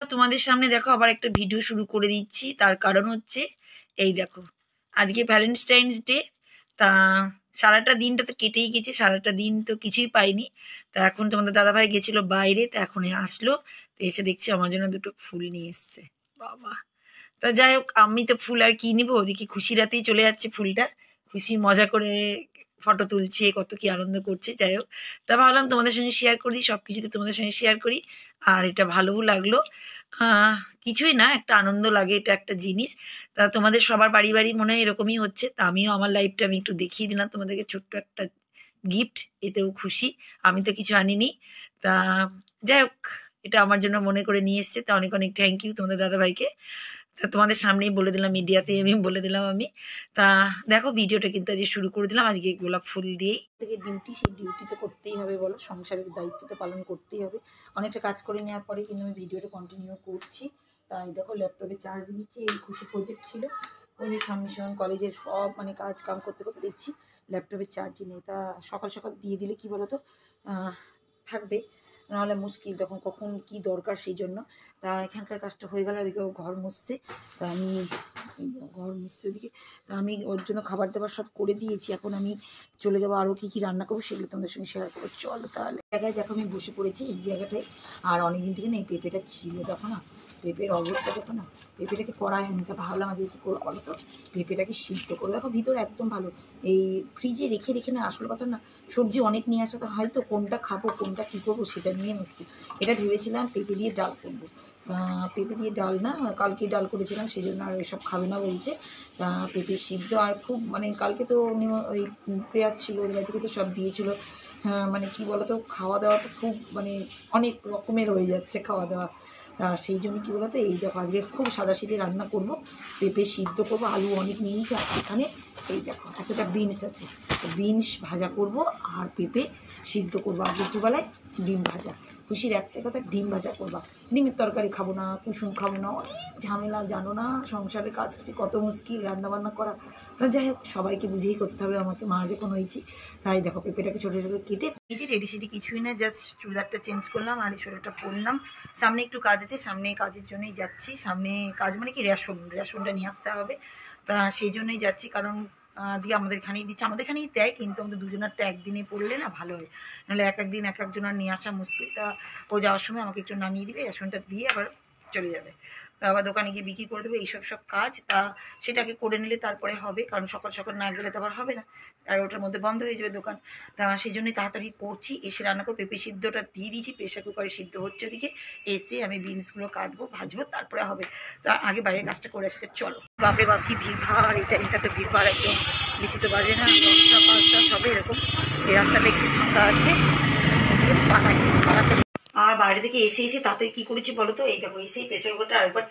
তোমাদের সামনে দেখো আবার একটা ভিডিও শুরু করে দিচ্ছি। তার কারণ হচ্ছে এই দেখো, আজকে ভ্যালেন্টাইন্স ডে। তা সারাটা দিনটা তো কেটেই গেছে, সারাটা দিন তো কিছুই পাইনি। তা এখন তোমাদের দাদাভাই গেছিল বাইরে, তা এখন আসলো, তো এসে দেখছি আমার জন্য দুটো ফুল নিয়ে এসছে। বাবা! তা যাই হোক, আমি তো ফুল আর কি নিবো, ওদিকে খুশি রাতেই চলে যাচ্ছে ফুলটা। খুশি মজা করে ফটো তুলছে, কত কি আনন্দ করছে। যাই হোক, তা ভাবলাম তোমাদের সঙ্গে শেয়ার করি, সবকিছু তো তোমাদের সঙ্গে শেয়ার করি। আর এটা ভালোও লাগলো। আহ কিছুই না, একটা আনন্দ লাগে, এটা একটা জিনিস। তা তোমাদের সবার বাড়ি বাড়ি মনে হয় এরকমই হচ্ছে। তা আমিও আমার লাইফটা আমি একটু দেখিয়ে দিলাম তোমাদেরকে, ছোট্ট একটা গিফট, এতেও খুশি। আমি তো কিছু আনিনি। তা যাই হোক, এটা আমার জন্য মনে করে নিয়ে এসছে, তা অনেক অনেক থ্যাংক ইউ তোমাদের দাদাভাইকে। তা তোমাদের সামনেই বলে দিলাম, মিডিয়াতে আমি বলে দিলাম আমি। তা দেখো, ভিডিওটা কিন্তু আজকে শুরু করে দিলাম আজকে গোলাপ ফুল দিয়েই। থেকে ডিউটি, সেই ডিউটি তো করতেই হবে, বলো, সংসারের দায়িত্ব তো পালন করতেই হবে। অনেকটা কাজ করে নেওয়ার পরে কিন্তু আমি ভিডিওটা কন্টিনিউ করছি। তাই দেখো, ল্যাপটপে চার্জ দিচ্ছি, এই খুশি প্রজেক্ট ছিল, ওই যে সাবমিশন কলেজের সব মানে কাজ কাম করতে করতে দেখছি ল্যাপটপের চার্জই নেই। তা সকাল সকাল দিয়ে দিলে কি বলতো থাকবে, নাহলে মুশকিল, তখন কখন কি দরকার, সেই জন্য। তা এখানকার কাজটা হয়ে গেল, ওদিকে ঘর মুছছে। তা আমি ঘর মুছছে ওদিকে, তা আমি ওর জন্য খাবার দাবার সব করে দিয়েছি। এখন আমি চলে যাবো, আরও কী কী রান্না করবো সেগুলো তোমাদের সঙ্গে শেয়ার করবো। চলো তাহলে। জায়গায় দেখো আমি বসে পড়েছি এই জায়গাটায়। আর অনেকদিন থেকে না এই পেঁপেটা ছিল, দেখো না পেঁপের অবস্থা, দেখো না। পেঁপেটাকে কড়াই আনি, তা ভাবলাম আজকে কী করবো বলো তো, পেঁপেটাকে সিদ্ধ করবো। দেখো ভিতরে একদম ভালো, এই ফ্রিজে রেখে রেখে না, আসল কথা না, সবজি অনেক নিয়ে আসা, তো হয়তো কোনটা খাবো কোনটা কী করবো সেটা নিয়ে মুশকিল। এটা ভেবেছিলাম পেঁপে দিয়ে ডাল করবো। পেঁপে দিয়ে ডাল না, কালকে ডাল করেছিলাম, সেই জন্য আর এসব খাবে না বলছে। পেঁপে সিদ্ধ, আর খুব মানে কালকে তো ওই প্রেয়ার ছিল, ওর বাড়ি থেকে তো সব দিয়েছিলো। মানে কি বলতো, খাওয়া দাওয়া তো খুব মানে অনেক রকমের হয়ে যাচ্ছে খাওয়া দাওয়া। তা সেই জন্য কী বলতো, এই দেখো আজকে খুব সাদাসিধে রান্না করবো, পেঁপে সিদ্ধ করবো, আলু অনেক নিয়ে নিয়েছি। আর এখানে এই দেখো এতটা বিনস আছে, বিনস ভাজা করব, আর পেঁপে সিদ্ধ করবো। আর দুপুরবেলায় ডিম ভাজা। খুশির একটাই কথা, ডিম ভাজা করবা। ডিমের তরকারি খাবো না, কুসুম খাবো না, অনেক ঝামেলা, জানো না সংসারের কাজ করছি কত মুশকিল রান্নাবান্না করা। তা যাই হোক, সবাইকে বুঝেই করতে হবে আমাকে, মা যখন হয়েছি। তাই দেখো পেঁপেটাকে ছোটো ছোটো কেটে এই যে রেডি সেডি কিছুই না, জাস্ট চুড়িদারটা চেঞ্জ করলাম আর এই সোয়েটারটা পরলাম। সামনে একটু কাজ আছে, সামনে কাজের জন্যই যাচ্ছি। সামনে কাজ মানে কি, রেশনটা নিয়ে আসতে হবে। তা সেই জন্যই যাচ্ছি, কারণ আজকে আমাদের এখানেই দিচ্ছে, আমাদের এখানেই দেয়, কিন্তু আমাদের দুজনেরটা একদিনে পড়লে না ভালো হয়, নাহলে এক একদিন এক একজনের নিয়ে আসা মুশকিল। তা ও যাওয়ার সময় আমাকে একটু নামিয়ে দিবে, রেশনটা দিয়ে আবার চলে যাবে। তা আবার দোকানে গিয়ে বিক্রি করে দেবো, এইসব সব কাজ। তা সেটাকে করে নিলে তারপরে হবে, কারণ সকাল সকাল না গেলে তো আবার হবে না, আর ওটার মধ্যে বন্ধ হয়ে যাবে দোকান। তা সেই জন্যই তাড়াতাড়ি করছি। এসে রান্না করে পেঁপে সিদ্ধটা দিয়ে দিয়েছি, প্রেশার কুকারে সিদ্ধ হচ্ছে ওদিকে। এসে আমি বিনসগুলো কাটবো, ভাজবো, তারপরে হবে। তা আগে বাইরের কাজটা করে আসতে, চলো। বাপরে বাপ, কি ভিড়ভাড়! এটা তো ভিড়ভাড় একদম, বেশি তো বাজে না, 10টা 5টা সবে এরকম। এই রাস্তাটা একটু ফাঁকা আছে, আর বাইরে থেকে এসে এসে তাতে কি করেছি বলো তো, এই দেখো এসেই প্রেশার কুকারটা আরেকবার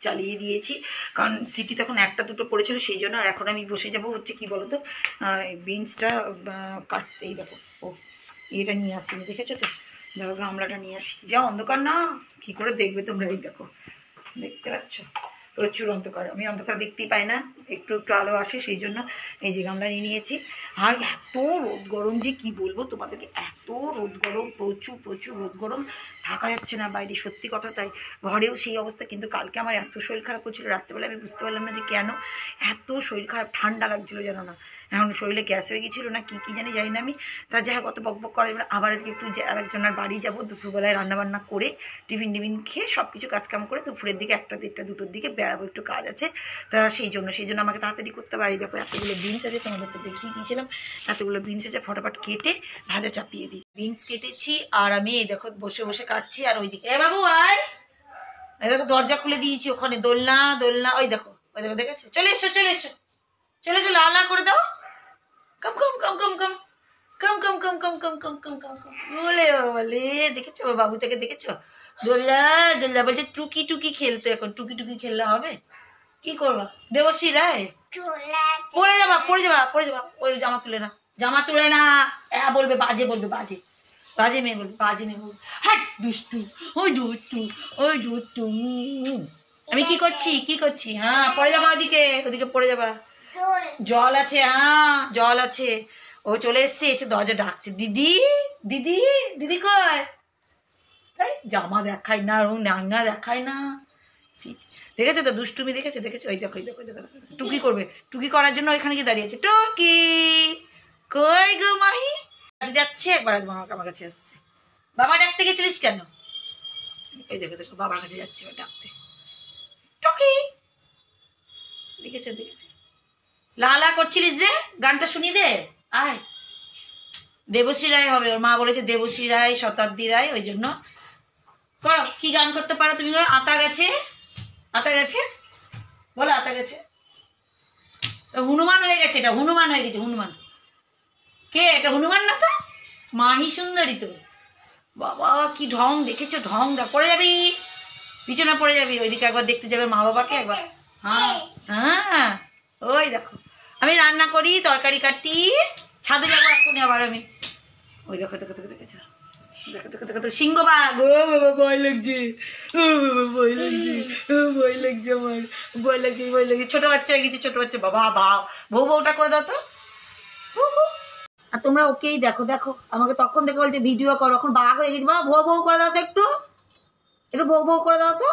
চালিয়ে দিয়েছি, কারণ সিটি তখন একটা দুটো পড়েছিল, সেই জন্য। আর এখন আমি বসে যাবো হচ্ছে কি বলো তো, বিনসটা কাটতে। এই দেখো, ও এটা নিয়ে আসছি, দেখেছো তো, দেখো গামলাটা নিয়ে আসি। যা অন্ধকার না, কি করে দেখবে তোমরা, এই দেখো, দেখতে পাচ্ছ প্রচুর অন্ধকার, আমি অন্ধকার দেখতেই পাই না, একটু একটু আলো আসে, সেই জন্য এই যে গামলা নিয়ে নিয়েছি। আর এত রোদ গরম যে কি বলবো তোমাদেরকে, এত রোদ গরম, প্রচুর প্রচুর রোদ গরম, থাকা যাচ্ছে না বাইরে, সত্যি কথা। তাই ঘরেও সেই অবস্থা। কিন্তু কালকে আমার এত শরীর খারাপ করছিল, রাত্রেবেলা আমি বুঝতে পারলাম না যে কেন এত শরীর খারাপ, ঠান্ডা লাগছিল জানো না, এখন শরীরে গ্যাস হয়ে গেছিলো না কি জানি না আমি। তা যাই হোক, অত বকবক করে, এবার আবার আজকে একটু আরেকজনের বাড়ি যাবো, দুপুরবেলায় রান্নাবান্না করে টিফিন খেয়ে সব কিছু কাজকাম করে দুপুরের দিকে 1টা 1:30 2টোর দিকে বেড়াবো, একটু কাজ আছে। তা সেই জন্য আমাকে তাড়াতাড়ি করতে পারি। দেখো এতগুলো বিনস আছে, তোমাদের তো দেখিয়ে দিয়েছিলাম, এতগুলো বিনস আছে, ফটাফট কেটে ভাজা চাপিয়ে দিই। বিনস কেটেছি, আর আমি এই দেখো বসে বসে কাটছি। আর ওইদিকে এ বাবু আয়, এই দেখো দরজা খুলে দিয়েছি, ওখানে দোলনা দোলনা, ওই দেখো দেখেছো, চলে এসো চলে এসো, চলে এসো, লাল করে দাও, কম কম কম কম কম কম কম কম কম কম কম কম কম কম বলে বলে, দেখেছো বাবু থেকে, দেখেছো দোল্লা দোল্লা বলছে টুকি টুকি খেলতে। এখন টুকি টুকি খেললে হবে, কি করবা দেবশ্রী রায়, পড়ে যাবা পড়ে যাবা পড়ে যাবা, ওই জামা তুলে না, জামা তুলে না, বলবে বাজে, বলবে বাজে, বাজে মেয়ে বলবে, বাজে মেয়ে বলবে, হ্যাঁ দুষ্টু, ওই দুষ্টু, ওই দুষ্টু। আমি কি করছি কি করছি, হ্যাঁ পড়ে যাবা, ওদিকে ওদিকে পড়ে যাবা, জল আছে, হ্যাঁ জল আছে। ও চলে এসছে, এসে দরজা ডাকছে, দিদি দিদি দিদি কয়, তাই জামা দেখায় না, নাঙ্গা দেখায় না। দেখেছো তো দুষ্টুমি, দেখেছো দেখেছো? ওই দেখো, ওই দেখো, টুকি করবে, টুকি করার জন্য ওইখানে গিয়ে দাঁড়িয়েছে। টুকি কই গো মাহি? যাচ্ছে একবার, একবার আমার কাছে আসছে। বাবা ডাকতে গেছিলিস কেন? এই দেখো দেখো, বাবার কাছে যাচ্ছে ও ডাকতে। টুকি দেখেছো দেখেছো? লালা করছিলিস যে, গানটা শুনি দে, আয়। দেবশ্রী রায় হবে, ওর মা বলেছে দেবশ্রী রায়, শতাব্দী রায়, ওই জন্য করো। কি গান করতে পারো তুমি? আতা গেছে, আতা গেছে বলো, আতা গেছে। হনুমান হয়ে গেছে, এটা হনুমান হয়ে গেছে, হনুমান। কে এটা? হনুমান না তো, মাহি সুন্দরী তো। বাবা কি ঢং দেখেছো, ঢং দেখ, পড়ে যাবি, পিছনে পড়ে যাবি। ওইদিকে একবার দেখতে যাবে মা বাবাকে একবার। হ্যাঁ হ্যাঁ, ওই দেখো আমি রান্না করি, তরকারি কাটি, ছাদে যাবো এক্ষুনি আবার আমি। ওই দেখো দেখো দেখো, দেখেছো? দেখো দেখো দেখো, সিংহবাগ। ও বাবা ভয় লাগছে, ও বাবা ভয় লাগছে, ও ভয় লাগছে, আমার ভয় লাগছে, ভয় লাগছে। ছোট বাচ্চা হয়ে গেছে, ছোট বাচ্চা। বাবা ভাও, বউ বউটা করে দাও তো। আর তোমরা ওকেই দেখো, দেখো আমাকে তখন দেখে বলছে ভিডিও করো, এখন বাঘ হয়ে গেছে। বাবা বউ বউ করে দাও তো, একটু একটু বউ বউ করে দাও তো,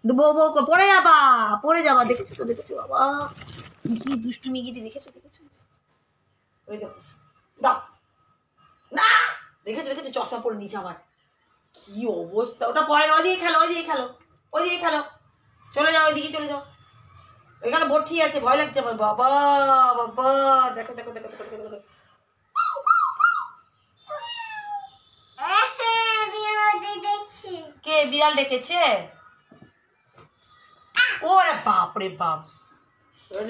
একটু বউ বউ করে। পড়ে যাবা, পড়ে যাবা। দেখেছো তো, দেখেছো? বাবা কি দুষ্টুমি গিয়ে, দেখেছো দেখেছো? ওই দেখো, দাও না, দেখেছো দেখেছো? চশমা পরে নিচে আমার কি অবস্থা। ওটা পরে ওই দিকে খেলো, ওই দিকে খেলো, ওই দিকে খেলো, চলে যাও ওইদিকে, চলে যাও। ওইখানে বটি আছে, ভয় লাগছে আমার। বাবা বাবা, দেখো দেখো দেখো দেখো দেখো, দেখো। কে বিড়াল ডেকেছে? ওরে বাপ রে বাপ,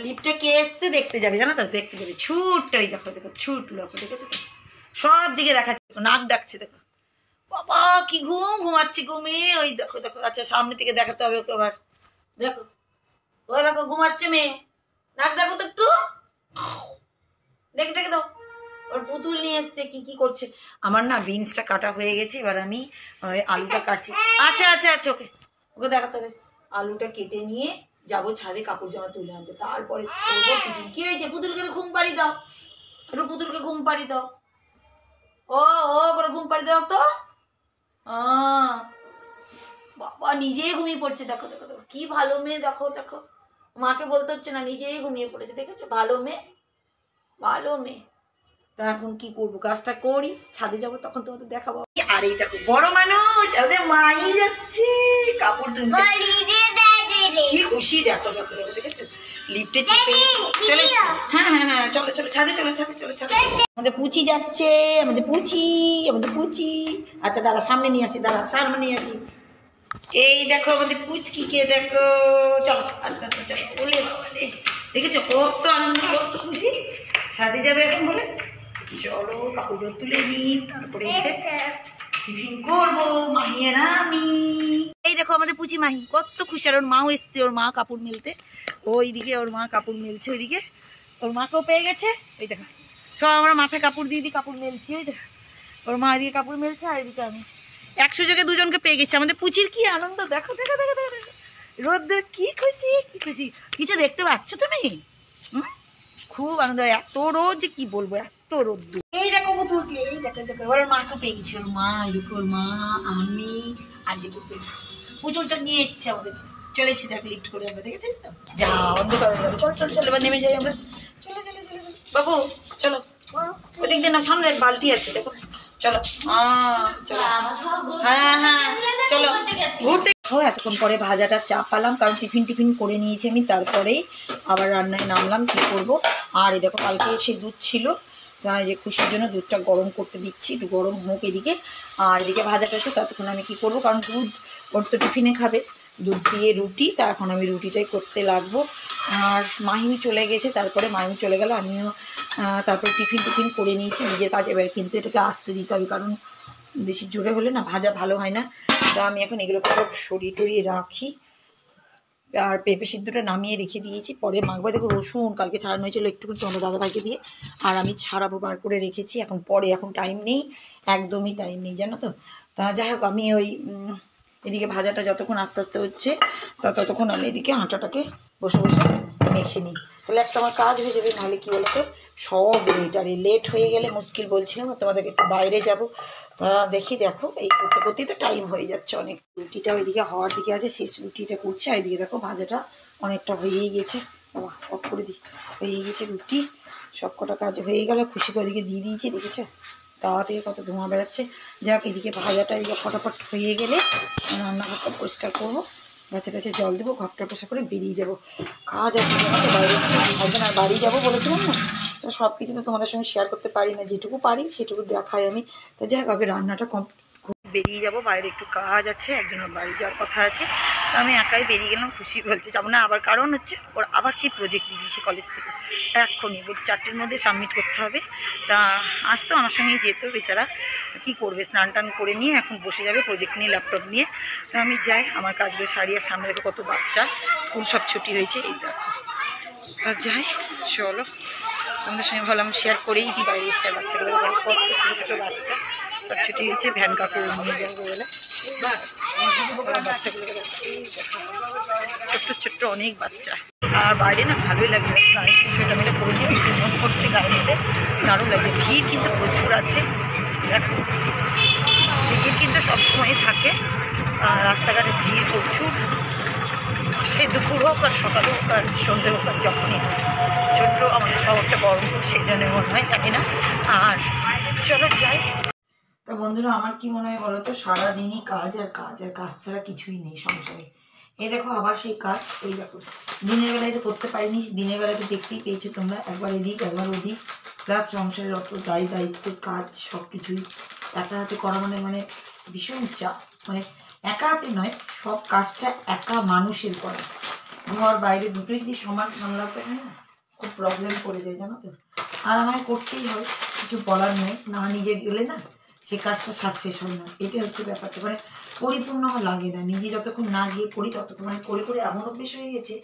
লিফটে কে এসছে দেখতে যাবে, জানো তো? দেখতে যাবে, ছুটটাই দেখো দেখো, ছুটলো, দেখেছো তো? সব দিকে দেখাচ্ছে, নাক ডাকছে, দেখো। বাবা কি ঘুম ঘুমাচ্ছি, ঘুমিয়ে। ওই দেখো দেখো, আচ্ছা সামনে থেকে দেখাতে হবে ওকে আবার। দেখো ওই দেখো ঘুমাচ্ছে মেয়ে, নাক দেখো তো একটু, দেখে দেখে দাও। ওর পুতুল নিয়ে এসছে, কি কি করছে। আমার না বিনসটা কাটা হয়ে গেছে, এবার আমি আলুটা কাটছি। আচ্ছা আচ্ছা আচ্ছা, ওকে ওকে দেখাতে হবে। আলুটা কেটে নিয়ে যাবো ছাদে কাপড় জামা তুলে আনতে, তারপরে করবো টিফিন। কি হয়েছে? পুতুলকে ঘুম পাড়ি দাও, একটু পুতুলকে ঘুম পাড়ি দাও। ও ও করে ঘুম পাড়ি দাও তো। বাবা নিজেই ঘুমিয়ে পড়ছে, দেখো দেখো দেখো, কি ভালো মেয়ে, দেখো দেখো, মাকে বলতে হচ্ছে না, নিজেই ঘুমিয়ে পড়েছে, দেখেছো? ভালো মেয়ে, ভালো মেয়ে। তা এখন কি করবো, কাজটা করি, ছাদে যাবো তখন তোমাদের দেখাবো। আর এই দেখো বড় মানুষ, আমাদের মাই যাচ্ছে কাপড় তুলতে, কি খুশি, দেখো দেখো দেখো, দেখেছো? লিফটে চেপে চলে। হ্যাঁ হ্যাঁ হ্যাঁ, চলো চলো ছাদে, চলো ছাদে, চলো ছাদে। আমাদের পুচি যাচ্ছে, আমাদের পুচি, আমাদের পুচি। আচ্ছা দাঁড়া, সামনে নিয়ে আসি, দাঁড়া সামনে নিয়ে আসি। এই দেখো আমাদের পুচকিকে, দেখো। চলো আস্তে আস্তে চলো, বলে বাবা রে, দেখেছো কত আনন্দ, কত খুশি। ছাদে যাবে এখন বলে, চলো কাপড়গুলো তুলে নি, তারপরে এসে টিফিন করবো মাহি আর আমি। এই দেখো আমাদের পুচি মাহি কত খুশি, আর ওর মাও এসছে, ওর মা কাপড় মেলতে। ওইদিকে ওর মা কাপড় মেলছে, ওইদিকে ওর মাকেও পেয়ে গেছে। ওই দেখো সব আমরা মাথায় কাপড় দিয়ে দিই, কাপড় মেলছি। ওই দেখো ওর মা এদিকে কাপড় মেলছে, আর এদিকে আমি। 100 জনে দুজনকে পেয়ে গেছি। আমাদের পুচির কি আনন্দ, দেখো দেখো দেখো দেখো, রোদ্দুর কি খুশি, কি খুশি। কিছু দেখতে পাচ্ছ তুমি? খুব আনন্দ, এত রোদ যে কি বলবো, এত রোদ্দুর। এই দেখো পুতুলকে, এই দেখো দেখো, ওর মাকে পেয়ে গেছি। ওর মা, এদিকে ওর মা, আমি, আর যে পুতুল, পুতুলটা নিয়ে এসছে আমাদের। চলে এসেছি দেখ, লিফট করে আমরা, দেখেছিস তো? যা অন্ধকার হয়ে যাবে, চল চল চল, এবার নেমে যাই আমরা। চলে চলে চলে চলো বাবু, চলো ওদিক দিয়ে না, সামনে বালতি আছে দেখো, চলো চলো, হ্যাঁ হ্যাঁ চলো ঘুরতে। এতক্ষণ পরে ভাজাটা চাপালাম, কারণ টিফিন টিফিন করে নিয়েছি আমি, তারপরেই আবার রান্নায় নামলাম। কি করব। আর এই দেখো কালকে সে দুধ ছিল, তাই যে খুশির জন্য দুধটা গরম করতে দিচ্ছি, একটু গরম হোক এদিকে। আর এদিকে ভাজাটা আছে, ততক্ষণ আমি কি করব, কারণ দুধ ওর তো টিফিনে খাবে, দুধ দিয়ে রুটি, তা এখন আমি রুটিটাই করতে লাগবো। আর মাহিমি চলে গেছে, তারপরে মাহিমি চলে গেল, আমিও তারপরে টিফিন করে নিয়েছি নিজের কাজ। এবার কিন্তু এটাকে আসতে দিতে হবে, কারণ বেশি জোরে হলে না ভাজা ভালো হয় না। তো আমি এখন এগুলোকে সব সরিয়ে টরিয়ে রাখি। আর পেঁপে সিদ্ধটা নামিয়ে রেখে দিয়েছি, পরে মাখবো। দেখো রসুন কালকে ছাড়ানো হয়েছিল একটুখানি, তোমাদের দাদাভাইকে দিয়ে, আর আমি ছাড়াবো, বার করে রেখেছি। এখন পরে, এখন টাইম নেই, একদমই টাইম নেই, জানো তো। তা যাই হোক, আমি ওই এদিকে ভাজাটা যতক্ষণ আস্তে আস্তে হচ্ছে, ততক্ষণ আমি এদিকে আটাটাকে বসে বসে মেখে নিই, তাহলে একটা আমার কাজ হয়ে যাবে। নাহলে কী বলো তো সব লেট, আর এই লেট হয়ে গেলে মুশকিল। বলছিলাম তোমাদেরকে একটু বাইরে যাব, তা দেখো এই করতে করতেই তো টাইম হয়ে যাচ্ছে অনেক। রুটিটা ওইদিকে হওয়ার দিকে আছে, শেষ রুটিটা করছে, আর এদিকে দেখো ভাজাটা অনেকটা হয়েই গেছে। বাবা অফ করে দিই, হয়ে গেছে রুটি, সব কটা কাজ হয়ে গেল। খুশি করে ওদিকে দিয়ে দিয়েছি, দেখেছো তাওয়া থেকে কত ধোঁয়া বেড়াচ্ছে। যাক এদিকে ভাজাটা এদিকে ফটাফট হয়ে গেলে রান্নাঘরটা পরিষ্কার করবো, গাছে গাছে জল দেবো, ঘরটা পোষা করে বেরিয়ে যাবো। কাজ আছে বাইরে, একজন আর বাড়ি যাবো বলেছিলাম না, তো সব কিছু তো তোমাদের সঙ্গে শেয়ার করতে পারি না, যেটুকু পারি সেটুকু দেখাই আমি। তো যাই হোক আগে রান্নাটা বেরিয়ে যাবো, বাইরে একটু কাজ আছে, একজনের বাড়ি যাওয়ার কথা আছে। তো আমি একাই বেরিয়ে গেলাম। খুশি বলছে যাবো না, আবার কারণ হচ্ছে ওর আবার সেই প্রজেক্ট দিয়ে দিয়েছে কলেজ থেকে, এক্ষুনি বলছে 4টের মধ্যে সাবমিট করতে হবে। তা আসতো আমার সঙ্গেই যেত বেচারা, কী করবে, স্নান টান করে নিয়ে এখন বসে যাবে প্রজেক্ট নিয়ে, ল্যাপটপ নিয়ে। তো আমি যাই, আমার কাজগুলো সারি, আর সামনে দেখো কত বাচ্চা, স্কুল সব ছুটি হয়েছে এই দেখো। তা যাই চলো, তোমাদের সঙ্গে ভাবলাম শেয়ার করেই দিই। বাইরে এসে বাচ্চাগুলো কত ছোটো ছোটো বাচ্চা, সব ছুটি হয়েছে, ভ্যান কাকু নিয়ে যাবো বলে বাচ্চাগুলো ছোট্ট ছোট্ট অনেক বাচ্চা। আর বাইরে না ভালোই লাগবে, সেটা মেটা করে নিয়ে একটু মন করছে গায়ে নিতে, দারুণ লাগছে। ভিড় কিন্তু প্রচুর আছে, দেখো ভিড় কিন্তু সবসময় থাকে, রাস্তাঘাটে ভিড় প্রচুর, সে দুপুর হোক আর সকাল হোক আর সন্ধ্যে হোক আর যখনই হোক। ছোট্ট আমাদের শহরটা গরম, সেই জন্য মনে হয়, জানি না। আর চলো যাই। তা বন্ধুরা আমার কি মনে হয় বলো তো, সারাদিনই কাজ আর কাজ, আর কাজ ছাড়া কিছুই নেই সংসারে। এই দেখো আবার সেই কাজ, এই দেখো দিনের বেলায় তো করতে পারিনি, দিনের বেলায় তো দেখতেই পেয়েছো তোমরা, একবার এদিক একবার ওদিক, প্লাস সংসারের অত দায়িত্ব কাজ সব কিছুই একা হাতে করা, মানে ভীষণ চাপ, মানে একা হাতে নয়, সব কাজটা একা মানুষের করা, ঘর বাইরে দুটোই যদি সমান সামলাতে হয় না, খুব প্রবলেম পড়ে যায় জানো তো। আর আমায় করতেই হয়, কিছু বলার নেই, না নিজে গেলে না সে কাজটা সাকসেস হয় না, এটাই হচ্ছে ব্যাপারটা। মানে পরিপূর্ণ লাগে না, নিজে যতক্ষণ না গিয়ে করি ততক্ষণ, মানে করে করে এমন অভ্যেস হয়ে গেছে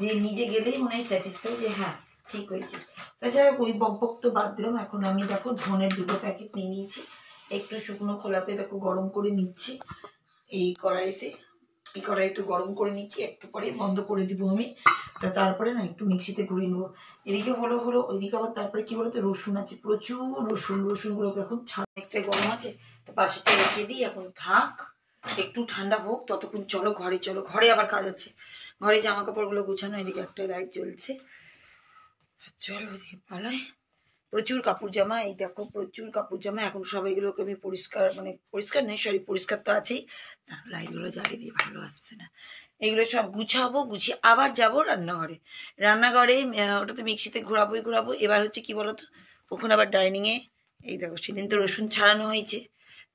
যে নিজে গেলেই মনে হয় স্যাটিসফাই যে হ্যাঁ ঠিক হয়েছে। তা যাই হোক ওই বক তো বাদ দিলাম। এখন আমি দেখো ধনের 2টো প্যাকেট নিয়ে নিয়েছি, একটু শুকনো খোলাতে দেখো গরম করে নিচ্ছি এই কড়াইতে, এই কড়াই একটু গরম করে নিচ্ছি, একটু পরে বন্ধ করে দিব আমি। তা তারপরে না একটু মিক্সিতে ঘুরিয়ে নেবো, এদিকে হলো ওইদিকে আবার তারপরে কি বলতো রসুন আছে প্রচুর, রসুনগুলোকে এখন অনেকটাই গরম আছে, তো পাশেটা রেখে দিই, এখন থাক একটু ঠান্ডা হোক ততক্ষণ। চলো ঘরে আবার কাজ আছে, ঘরে জামা কাপড়গুলো গুছানো, এদিকে একটা লাইট জ্বলছে, চলো ওদিকে পালাই। প্রচুর কাপড় জামা, এই দেখো প্রচুর কাপড় জামা, এখন সবাইগুলোকে আমি পরিষ্কার নেই সরি পরিষ্কার তো আছেই, লাইটগুলো জ্বালিয়ে দিয়ে ভালো আসছে না, এগুলো সব গুছাবো, গুছিয়ে আবার যাবো রান্নাঘরে ওটাতে মিক্সিতে ঘোরাবো। এবার হচ্ছে কি বলতো, ওখানে আবার ডাইনিংয়ে, এই দেখো সেদিন তো রসুন ছাড়ানো হয়েছে,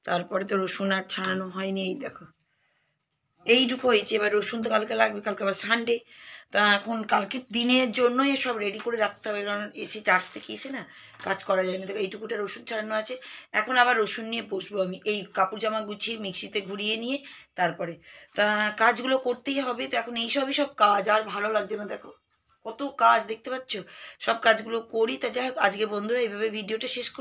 তারপরে তো রসুন আর ছাড়ানো হয়নি, এই দেখো এইটুকু হয়েছে। এবার রসুন তো কালকে লাগবে, কালকে আবার সানডে, তা এখন কালকে দিনের জন্যই সব রেডি করে রাখতে হবে, কারণ এসে চার্জ থেকে এসে না কাজ করা যায় না। দেখো এইটুকুটা রসুন ছাড়ানো আছে, এখন আবার রসুন নিয়ে বসবো আমি, এই কাপড় জামা গুছিয়ে মিক্সিতে ঘুরিয়ে নিয়ে তারপরে তা কাজগুলো করতেই হবে। তো এখন এইসবই সব কাজ, আর ভালো লাগছে না, দেখো কত কাজ দেখতে পাচ্ছ, সব কাজগুলো করি। তা যাই হোক আজকে বন্ধুরা এইভাবে ভিডিওটা শেষ করি।